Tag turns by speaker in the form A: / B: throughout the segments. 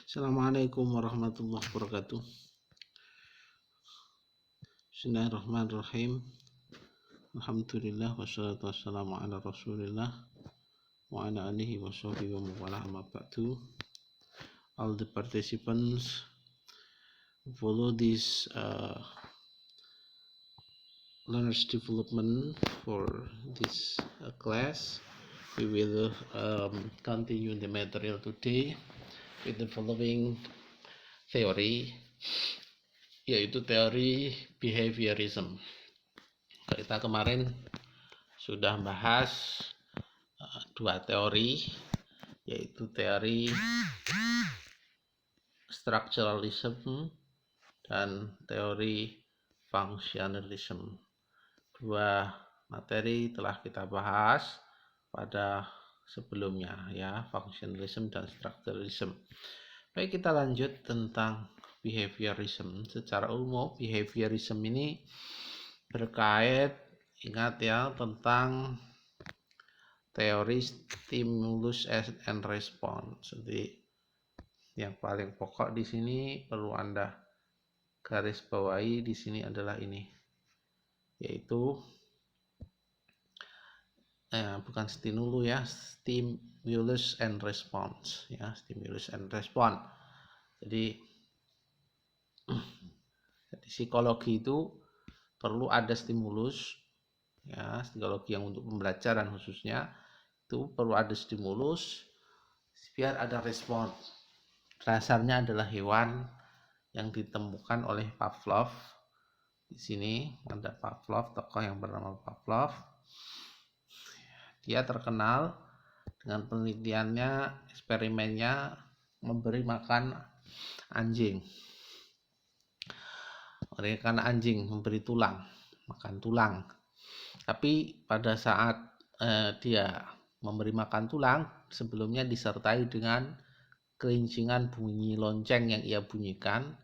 A: Assalamualaikum warahmatullahi wabarakatuh. Bismillahirrahmanirrahim. Alhamdulillah wassalatu wassalamu ala Rasulillah wa ala alihi wa sahbihi wa mawala amma ba'du. All the participants who follow this learners development for this class, we will continue the material today with the following theory, yaitu teori behaviorism. Kita kemarin sudah bahas dua teori, yaitu teori structuralism dan teori functionalism. Dua materi telah kita bahas pada sebelumnya, ya, functionalism dan structuralism. Baik, kita lanjut tentang behaviorism. Secara umum, behaviorism ini berkait, ingat ya, tentang teori stimulus and response. Jadi yang paling pokok di sini perlu Anda garis bawahi di sini adalah ini, yaitu bukan stimulus ya, stimulus and response, ya, stimulus and response. Jadi psikologi itu perlu ada stimulus, ya, psikologi yang untuk pembelajaran khususnya itu perlu ada stimulus biar ada respon. Dasarnya adalah hewan yang ditemukan oleh Pavlov. Di sini ada Pavlov, tokoh yang bernama Pavlov. Dia terkenal dengan penelitiannya, eksperimennya memberi makan anjing. Karena anjing memberi tulang, makan tulang. Tapi pada saat dia memberi makan tulang, sebelumnya disertai dengan kelincingan bunyi lonceng yang ia bunyikan,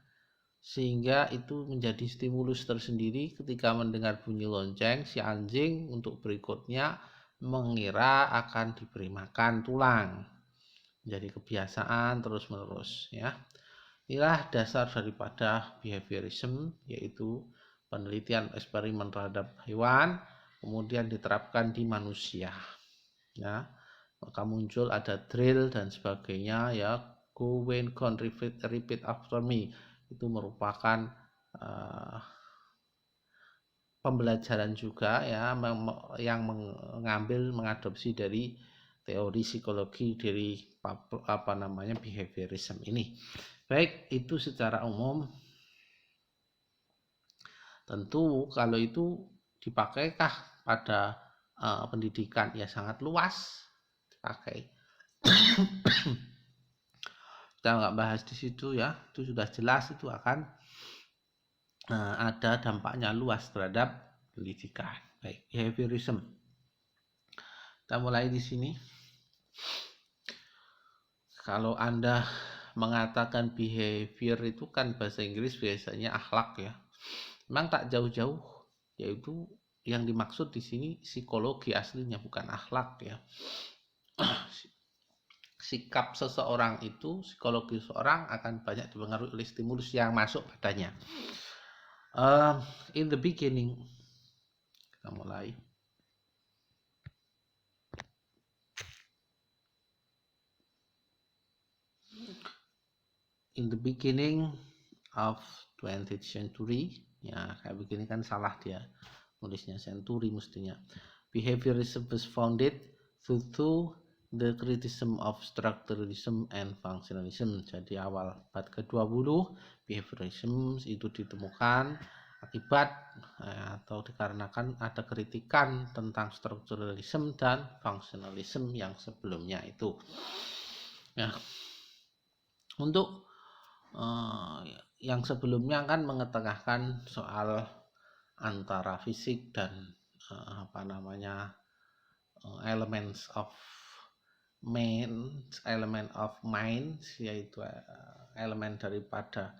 A: sehingga itu menjadi stimulus tersendiri. Ketika mendengar bunyi lonceng, si anjing untuk berikutnya mengira akan diberi makan tulang. Jadi kebiasaan terus-menerus, ya. Inilah dasar daripada behaviorism, yaitu penelitian eksperimen terhadap hewan kemudian diterapkan di manusia, ya. Maka muncul ada drill dan sebagainya, ya. Go, when, count, repeat after me. Itu merupakan pembelajaran juga, ya, yang mengadopsi dari teori psikologi dari behaviorism ini. Baik, itu secara umum. Tentu kalau itu dipakai pada pendidikan, ya sangat luas dipakai. Kita nggak bahas di situ, ya, itu sudah jelas itu akan ada dampaknya luas terhadap pendidikan. Baik, behaviorism. Kita mulai di sini. Kalau Anda mengatakan behavior itu kan bahasa Inggris biasanya akhlak, ya. Memang tak jauh-jauh, yaitu yang dimaksud di sini psikologi aslinya, bukan akhlak, ya. Sikap seseorang itu, psikologi seseorang akan banyak dipengaruhi oleh stimulus yang masuk padanya. In the beginning, kita mulai. In the beginning of 20th century, ya, kayak begini kan salah dia nulisnya, century mestinya. Behaviorism was founded through the criticism of structuralism and functionalism. Jadi awal abad ke-20 behaviorism itu ditemukan akibat atau dikarenakan ada kritikan tentang structuralism dan functionalism yang sebelumnya itu. Ya, untuk yang sebelumnya kan mengetengahkan soal antara fisik dan elements of mind, yaitu elemen daripada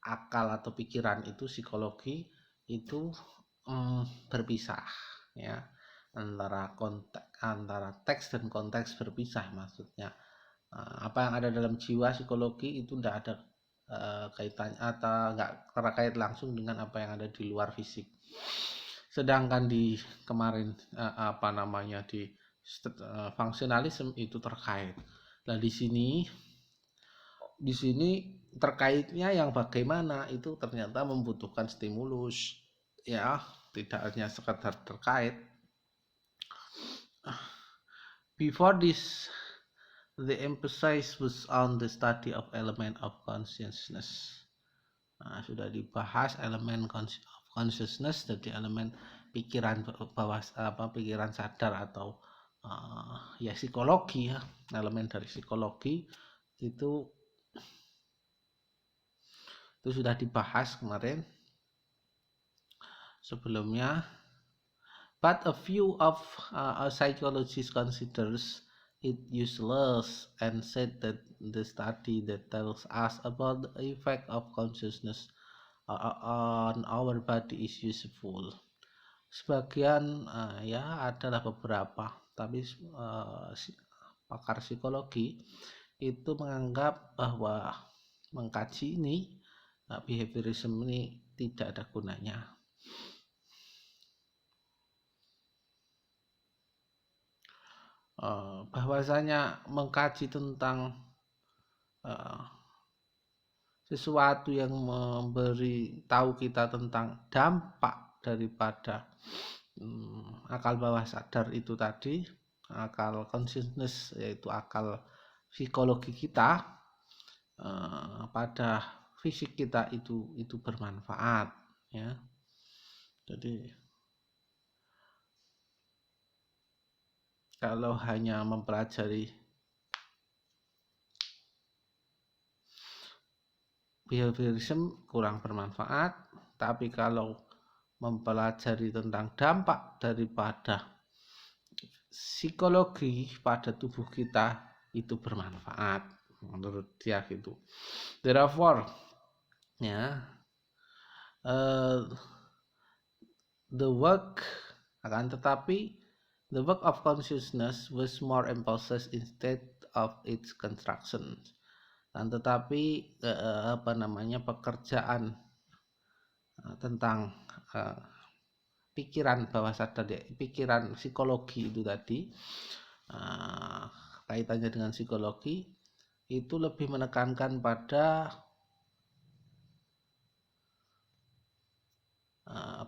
A: akal atau pikiran itu, psikologi itu berpisah, ya, antara teks dan konteks berpisah, maksudnya Apa yang ada dalam jiwa psikologi itu tidak ada kaitannya atau nggak terkait langsung dengan apa yang ada di luar fisik. Sedangkan di kemarin apa namanya di fungsionalisme itu terkait. Nah di sini terkaitnya yang bagaimana itu ternyata membutuhkan stimulus, ya, tidak hanya sekedar terkait. Before this, the emphasis was on the study of element of consciousness. Nah, sudah dibahas elemen of consciousness, jadi elemen pikiran bawah pikiran sadar atau ya psikologi, ya, elemen dari psikologi itu sudah dibahas kemarin sebelumnya. But a few of psychologists considers it useless and said that the study that tells us about the effect of consciousness on our body is useful. Sebagian ya adalah beberapa, tapi pakar psikologi itu menganggap bahwa mengkaji ini behaviorism ini tidak ada gunanya. Bahwasanya mengkaji tentang sesuatu yang memberi tahu kita tentang dampak daripada akal bawah sadar itu tadi, akal consciousness, yaitu akal psikologi kita pada fisik kita itu bermanfaat, ya. Jadi kalau hanya mempelajari behaviorism kurang bermanfaat, tapi kalau mempelajari tentang dampak daripada psikologi pada tubuh kita itu bermanfaat menurut dia gitu. Therefore, ya, the work of consciousness was more emphasis instead of its construction. Dan tetapi pekerjaan tentang pikiran bawah sadar, pikiran psikologi itu tadi, kaitannya dengan psikologi itu lebih menekankan pada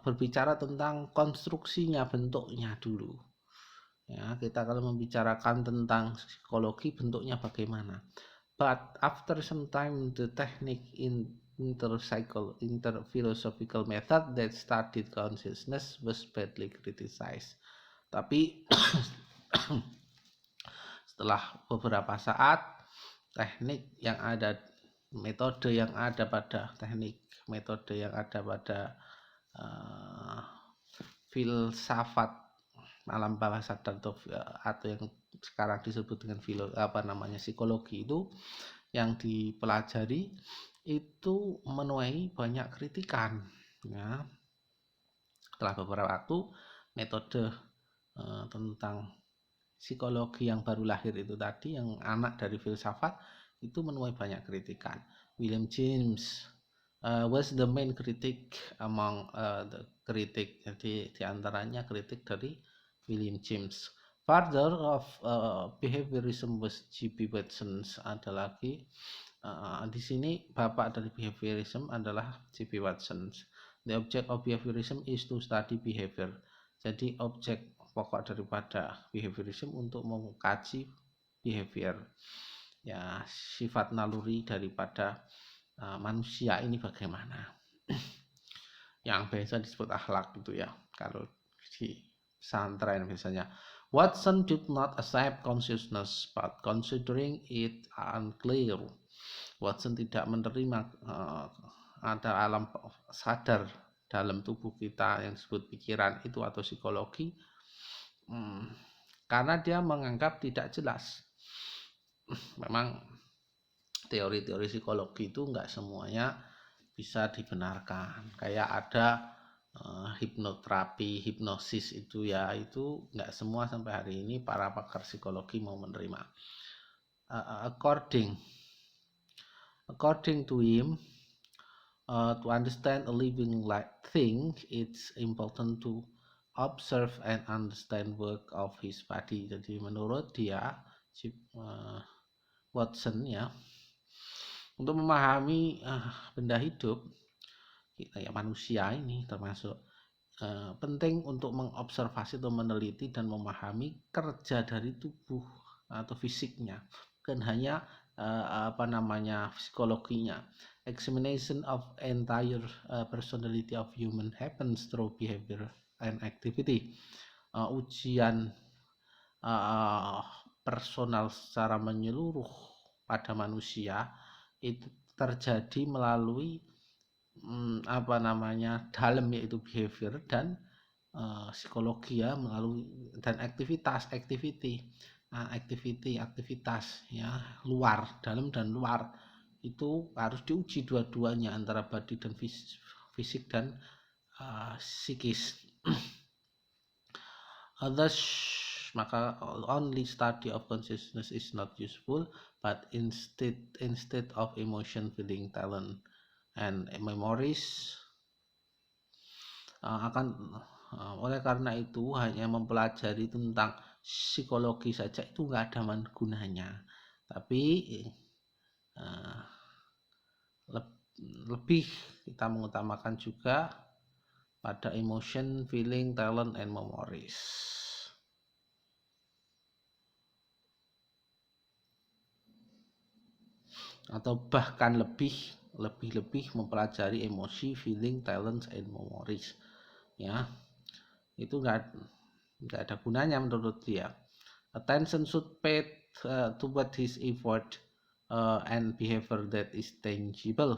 A: berbicara tentang konstruksinya, bentuknya dulu. Ya, kita kalau membicarakan tentang psikologi, bentuknya bagaimana. But after some time, the technique in interphilosophical method that studied consciousness was badly criticized. Tapi setelah beberapa saat, teknik yang ada, metode yang ada pada filsafat alam bawah sadar atau yang sekarang disebut dengan psikologi itu yang dipelajari itu menuai banyak kritikan, ya. Setelah beberapa waktu, metode tentang psikologi yang baru lahir itu tadi, yang anak dari filsafat, itu menuai banyak kritikan. William James was the main critic among the critic. Jadi diantaranya kritik dari William James. Father of behaviorism was G.B. Watson. Ada lagi di sini bapak dari behaviorism adalah G.B. Watson. The object of behaviorism is to study behavior. Jadi objek pokok daripada behaviorism untuk mengkaji behavior, ya, sifat naluri daripada manusia ini bagaimana. Yang biasa disebut akhlak gitu, ya, kalau di pesantren biasanya. Watson did not accept consciousness, but considering it unclear. Watson tidak menerima ada alam sadar dalam tubuh kita yang disebut pikiran itu atau psikologi, karena dia menganggap tidak jelas. Memang teori-teori psikologi itu enggak semuanya bisa dibenarkan. Kayak ada hipnoterapi, hipnosis itu, ya, itu enggak semua sampai hari ini para pakar psikologi mau menerima. according to him, to understand a living thing, it's important to observe and understand work of his body. Jadi menurut dia, Watson ya, untuk memahami benda hidup, kita ya manusia ini termasuk penting untuk mengobservasi atau meneliti dan memahami kerja dari tubuh atau fisiknya, bukan hanya psikologinya. Examination of entire personality of human happens through behavior and activity. Ujian personal secara menyeluruh pada manusia itu terjadi melalui dalam, yaitu behavior, dan psikologi ya, melalui dan aktivitas ya, luar, dalam dan luar, itu harus diuji dua-duanya, antara body dan fisik dan psikis. Thus, maka only study of consciousness is not useful, but instead of emotion, feeling, talent, and memories, oleh karena itu hanya mempelajari tentang psikologi saja itu nggak ada gunanya, tapi lebih kita mengutamakan juga pada emotion, feeling, talent, and memories. Atau bahkan lebih mempelajari emosi, feeling, talent, and memories ya, itu nggak ada gunanya menurut dia. Attention should paid toward his effort and behavior that is tangible.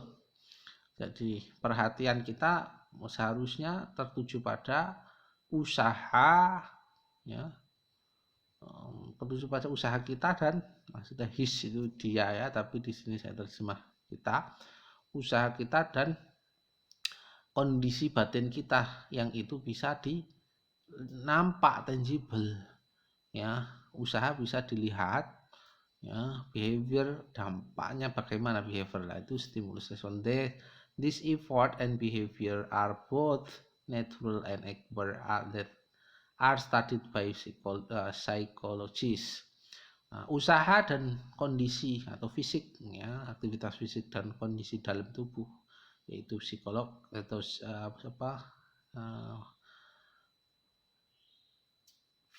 A: Jadi perhatian kita seharusnya tertuju pada usaha ya, tertuju pada usaha kita, dan maksudnya his itu dia ya, tapi di sini saya terjemah kita, usaha kita dan kondisi batin kita yang itu bisa nampak, tangible ya. Usaha bisa dilihat ya, behavior dampaknya bagaimana, behavior lah itu stimulus respon. This effort and behavior are both natural and acquired that are studied by psychologists. Usaha dan kondisi atau fisik ya, aktivitas fisik dan kondisi dalam tubuh, yaitu psikolog atau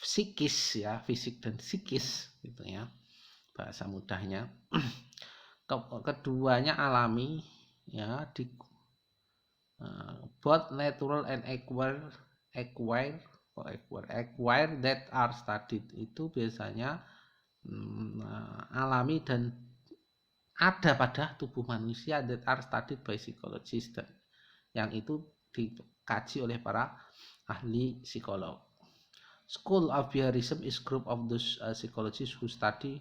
A: psikis ya, fisik dan psikis gitu ya, bahasa mudahnya. Keduanya alami ya, both natural and acquired that are studied, itu biasanya alami dan ada pada tubuh manusia, that are studied by psychologists, yang itu dikaji oleh para ahli psikolog. School of Behaviorism is group of those psychologists who study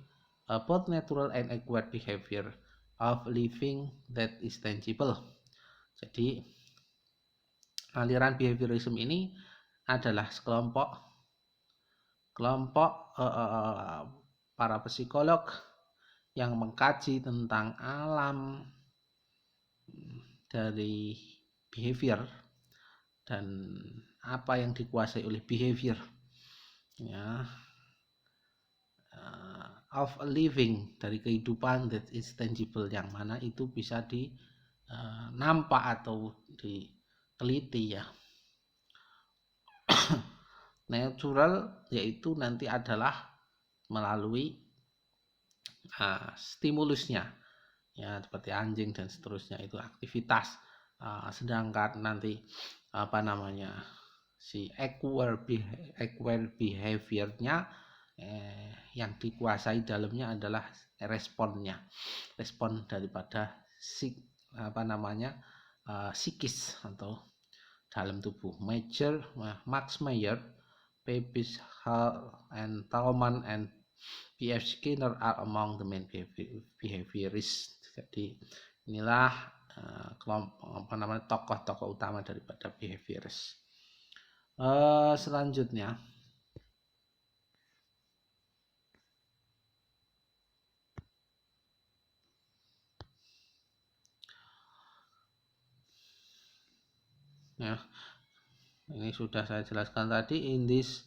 A: both natural and acquired behavior of living that is tangible. Jadi aliran behaviorism ini adalah sekelompok para psikolog yang mengkaji tentang alam dari behavior dan apa yang dikuasai oleh behavior ya, of a living, dari kehidupan that is tangible, yang mana itu bisa nampak atau diteliti ya. Natural yaitu nanti adalah melalui stimulusnya ya, seperti anjing dan seterusnya, itu aktivitas. Sedangkan nanti si acquired behaviornya yang dikuasai dalamnya adalah respon daripada psikis atau dalam tubuh. Max Meyer, Pepys, Hall, and Thalmann, and B.F. Skinner are among the main behaviorists. Jadi inilah tokoh-tokoh utama daripada behaviorists. Selanjutnya ya. Ini sudah saya jelaskan tadi. In this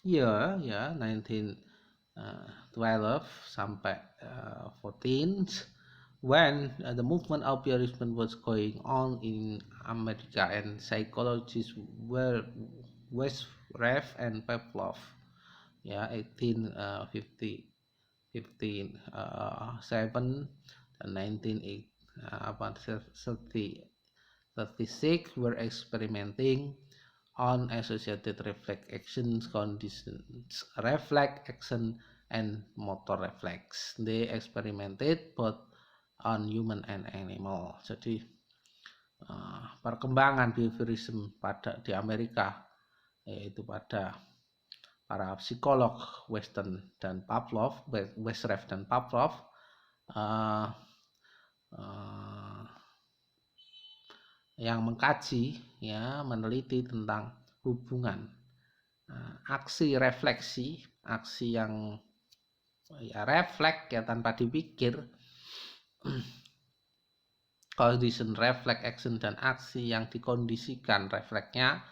A: year ya 1912 sampai 14, when the movement of Behaviorism was going on in America, and psychologists were Westreff and Pavlov ya 1850 7 dan 1936 were experimenting on associated reflex actions, conditions, reflex action, and motor reflex. They experimented both on human and animal. Jadi perkembangan behaviorism di Amerika, yaitu pada para psikolog Westreff dan Pavlov, yang mengkaji ya, meneliti tentang hubungan aksi refleksi, aksi yang ya refleks ya tanpa dipikir, condition reflex action, dan aksi yang dikondisikan refleksnya,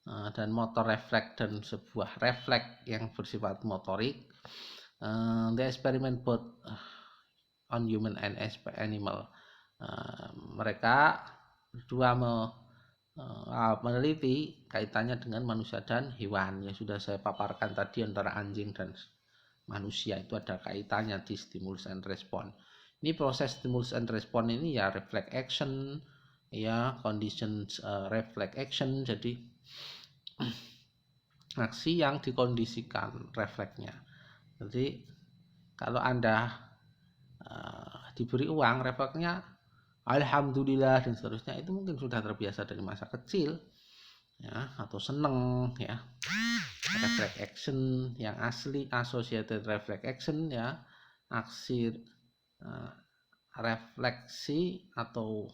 A: dan motor refleks dan sebuah refleks yang bersifat motorik. The experiment both on human and animal. Mereka berdua meneliti kaitannya dengan manusia dan hewan. Yang sudah saya paparkan tadi, antara anjing dan manusia itu ada kaitannya di stimulus and response. Ini proses stimulus and response ini ya reflex action, ya conditions reflex action. Jadi aksi yang dikondisikan refleksnya. Jadi kalau Anda diberi uang, refleksnya alhamdulillah dan seterusnya, itu mungkin sudah terbiasa dari masa kecil ya, atau seneng ya. Reflex action yang asli, associated reflex action ya, aksi refleksi atau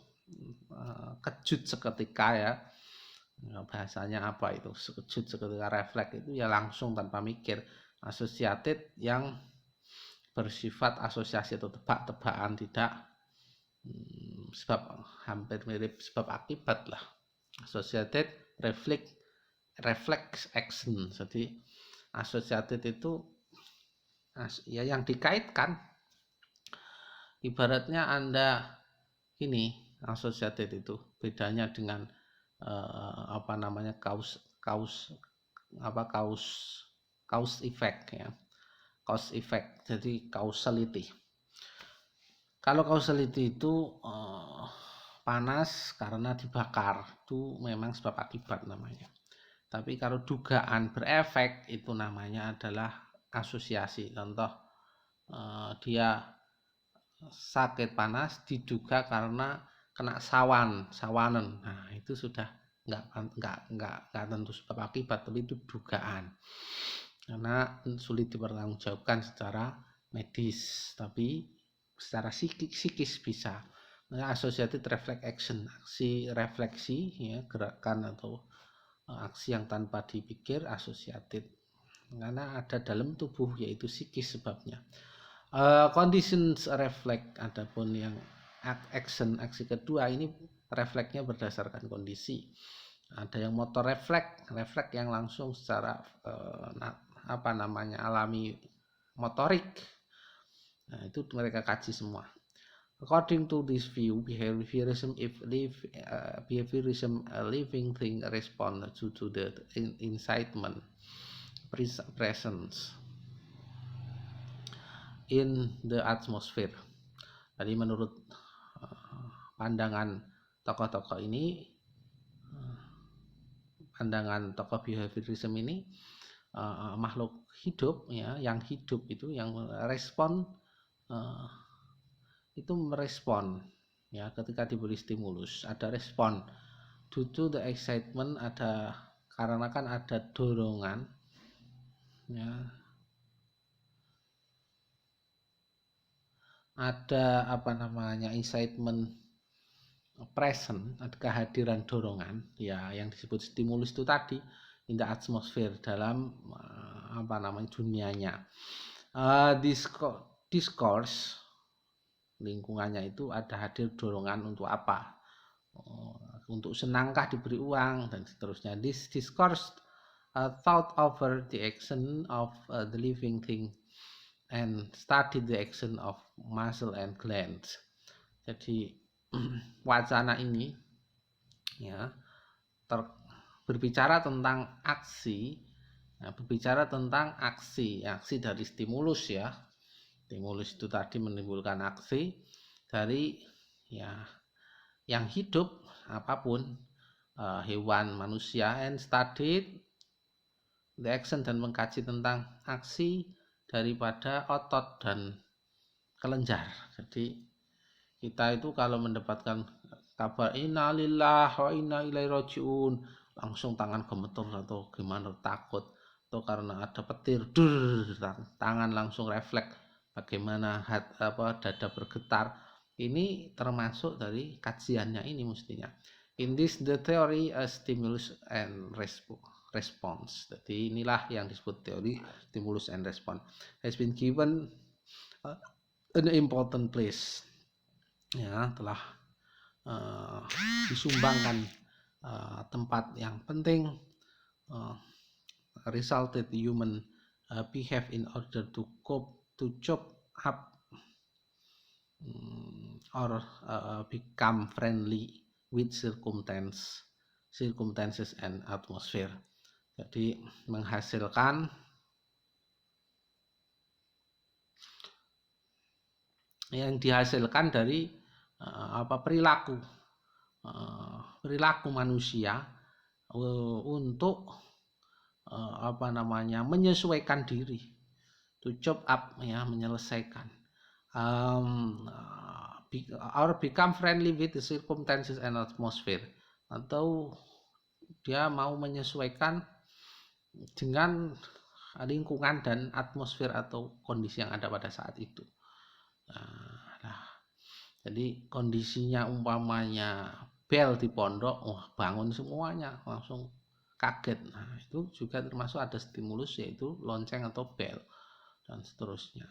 A: kejut seketika ya. Bahasanya apa itu, sekejut seketika, refleks itu ya langsung tanpa mikir. Associated yang bersifat asosiasi atau tebak-tebakan, tidak sebab, hampir mirip sebab akibat lah. Associated reflex action. Jadi associated itu ya yang dikaitkan. Ibaratnya Anda ini associated itu bedanya dengan cause effect ya. Cause effect, jadi causality. Kalau causality itu panas karena dibakar, itu memang sebab akibat namanya. Tapi kalau dugaan berefek, itu namanya adalah asosiasi. Contoh, dia sakit panas diduga karena kena sawanan. Nah, itu sudah nggak tentu sebab akibat, tapi itu dugaan. Karena sulit dipertanggungjawabkan secara medis, tapi secara psikis bisa. Nah, associated reflex action, aksi refleksi ya, gerakan atau aksi yang tanpa dipikir, associated. Karena ada dalam tubuh, yaitu psikis sebabnya. Conditions reflect, adapun yang action, aksi kedua ini refleksnya berdasarkan kondisi. Ada yang motor refleks yang langsung secara alami motorik. Nah, itu mereka kaji semua. According to this view, behaviorism a living thing respond to the incitement presence in the atmosphere. Jadi menurut pandangan tokoh-tokoh ini, pandangan tokoh behaviorism ini, makhluk hidup ya, yang hidup itu yang respon, itu merespon ya ketika diberi stimulus, ada respon. Due to the excitement, ada karena kan ada dorongan ya, ada excitement present, ada kehadiran dorongan ya, yang disebut stimulus itu tadi, in the atmosphere, dalam dunianya. Discourse, lingkungannya itu ada hadir dorongan untuk apa, untuk senangkah diberi uang dan seterusnya. This discourse thought over the action of the living thing and studied the action of muscle and glands. Jadi wacana ini ya berbicara tentang aksi, berbicara tentang aksi dari stimulus ya. Stimulus itu tadi menimbulkan aksi dari ya yang hidup apapun, hewan, manusia, and studied the action, dan mengkaji tentang aksi daripada otot dan kelenjar. Jadi kita itu kalau mendapatkan kabar inna lillahi wa inna ilaihi rajiun, langsung tangan gemeter atau gimana, takut, atau karena ada petir tangan langsung refleks, bagaimana dada bergetar. Ini termasuk dari kajiannya ini mestinya. In this the theory stimulus and response. Jadi inilah yang disebut teori stimulus and response has been given an important place. Ya, telah disumbangkan tempat yang penting. Resulted human behave in order to cope, to cope up or become friendly with circumstances and atmosphere. Jadi menghasilkan yang dihasilkan dari perilaku manusia untuk menyesuaikan diri, to chop up ya, menyelesaikan, or become friendly with the circumstances and atmosphere, atau dia mau menyesuaikan dengan lingkungan dan atmosfer atau kondisi yang ada pada saat itu. Jadi kondisinya umpamanya bel di pondok, bangun semuanya langsung kaget. Nah, itu juga termasuk ada stimulus, yaitu lonceng atau bel dan seterusnya.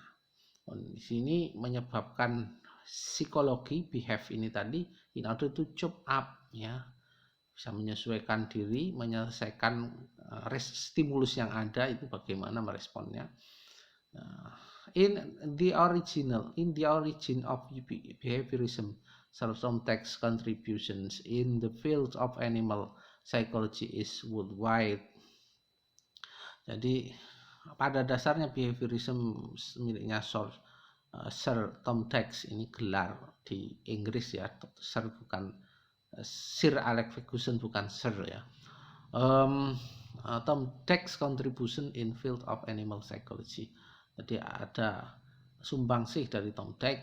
A: Kondisi ini menyebabkan psikologi behave ini tadi in order to chop up ya, bisa menyesuaikan diri, menyelesaikan stimulus yang ada itu bagaimana meresponnya. In the origin of behaviorism, some text contributions in the field of animal psychology is worldwide. Jadi pada dasarnya behaviorism miliknya Sir Tom Tex, ini gelar di Inggris ya, Sir bukan Sir Alex Ferguson, bukan Sir ya. Tom Tex contribution in field of animal psychology. Jadi ada sumbangsih dari Tom Tex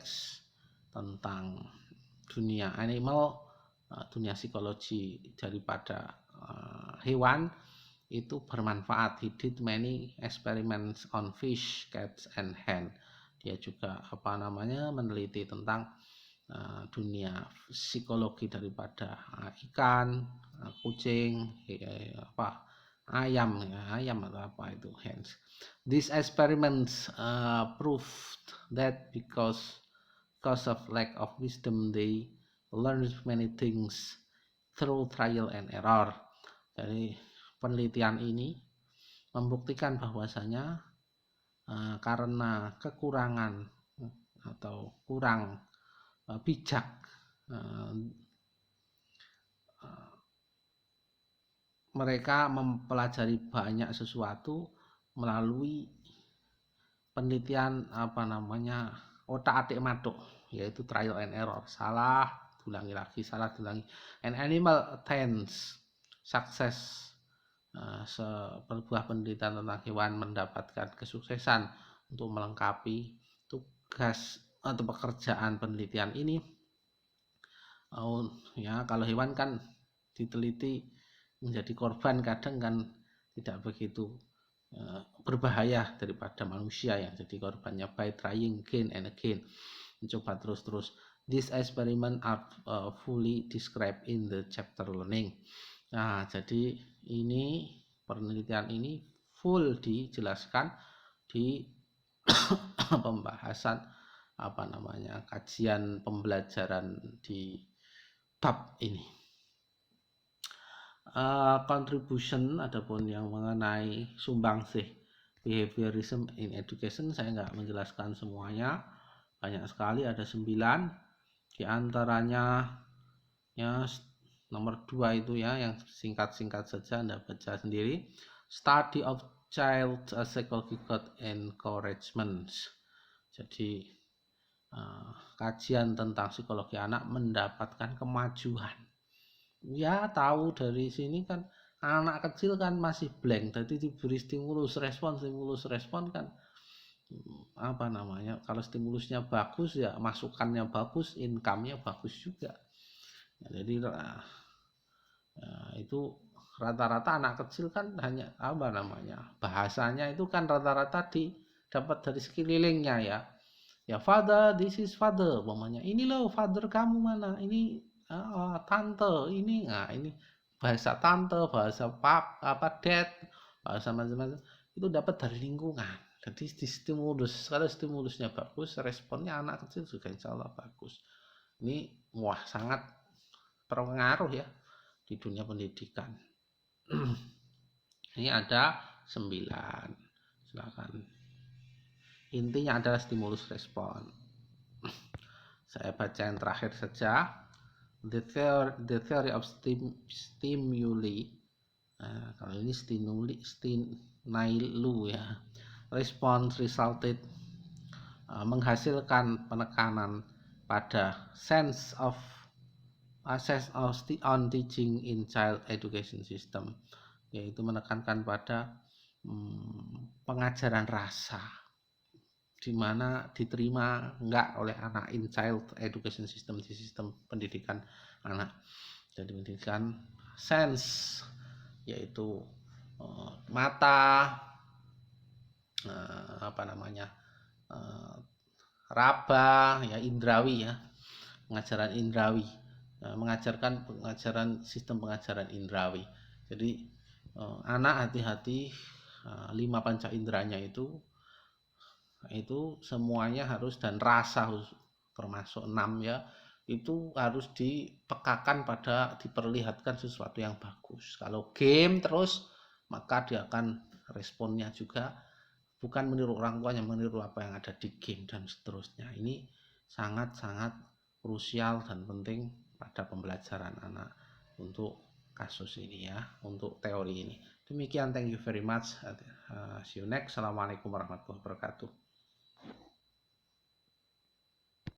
A: tentang dunia animal, dunia psikologi daripada hewan itu bermanfaat. He did many experiments on fish, cats, and hen. Dia juga meneliti tentang dunia psikologi daripada ikan, kucing, ayam atau apa itu, hens. These experiments proved that because of lack of wisdom, they learned many things through trial and error. Jadi penelitian ini membuktikan bahwasanya karena kekurangan atau kurang bijak, mereka mempelajari banyak sesuatu melalui penelitian otak-atik maduk, yaitu trial and error, salah diulangi lagi, salah diulangi. An animal attains success, sebuah penelitian tentang hewan mendapatkan kesuksesan untuk melengkapi tugas atau pekerjaan penelitian ini. Ya, kalau hewan kan diteliti menjadi korban, kadang kan tidak begitu berbahaya daripada manusia yang jadi korbannya, by trying again and again, mencoba terus-terus. These experiment are fully described in the chapter learning. Nah, jadi ini penelitian ini full dijelaskan di pembahasan kajian pembelajaran di bab ini. contribution adapun yang mengenai sumbangsih behaviorism in education saya nggak menjelaskan semuanya, banyak sekali, ada 9 di antaranya ya. Nomor 2 itu ya yang singkat-singkat saja Anda baca sendiri. Study of child psychological encouragement. Jadi kajian tentang psikologi anak mendapatkan kemajuan. Ya tahu dari sini kan anak kecil kan masih blank, jadi diberi stimulus respon kan apa namanya, kalau stimulusnya bagus ya masukannya bagus, income-nya bagus juga. Jadi itu rata-rata anak kecil kan hanya apa namanya, bahasanya itu kan rata-rata dapat dari sekelilingnya ya father, this is father, umpamanya ini loh father kamu mana, ini tante ini, nah ini bahasa tante, bahasa pap apa dad, bahasa macam-macam itu dapat dari lingkungan. Jadi di stimulus, kalau stimulusnya bagus, responnya anak kecil juga insya Allah bagus. Ini wah sangat berpengaruh ya di dunia pendidikan. Ini ada 9. Silakan. Intinya adalah stimulus respon. Saya baca yang terakhir saja. The theory of stimuli. Kalau ini stimuli ya. Response resulted menghasilkan penekanan pada sense of on teaching in child education system, yaitu menekankan pada pengajaran rasa, di mana diterima enggak oleh anak in child education system, di sistem pendidikan anak. Jadi pendidikan sense, yaitu mata, apa namanya, raba ya, indrawi ya, pengajaran indrawi, mengajarkan pengajaran sistem pengajaran indrawi. Jadi anak hati-hati, 5 panca inderanya itu semuanya harus, dan rasa termasuk 6 ya, itu harus dipekakan pada diperlihatkan sesuatu yang bagus. Kalau game terus maka dia akan responnya juga bukan meniru orang tuanya, meniru apa yang ada di game dan seterusnya. Ini sangat-sangat krusial dan penting pada pembelajaran anak untuk kasus ini ya, untuk teori ini. Demikian, thank you very much. See you next. Assalamualaikum warahmatullahi wabarakatuh.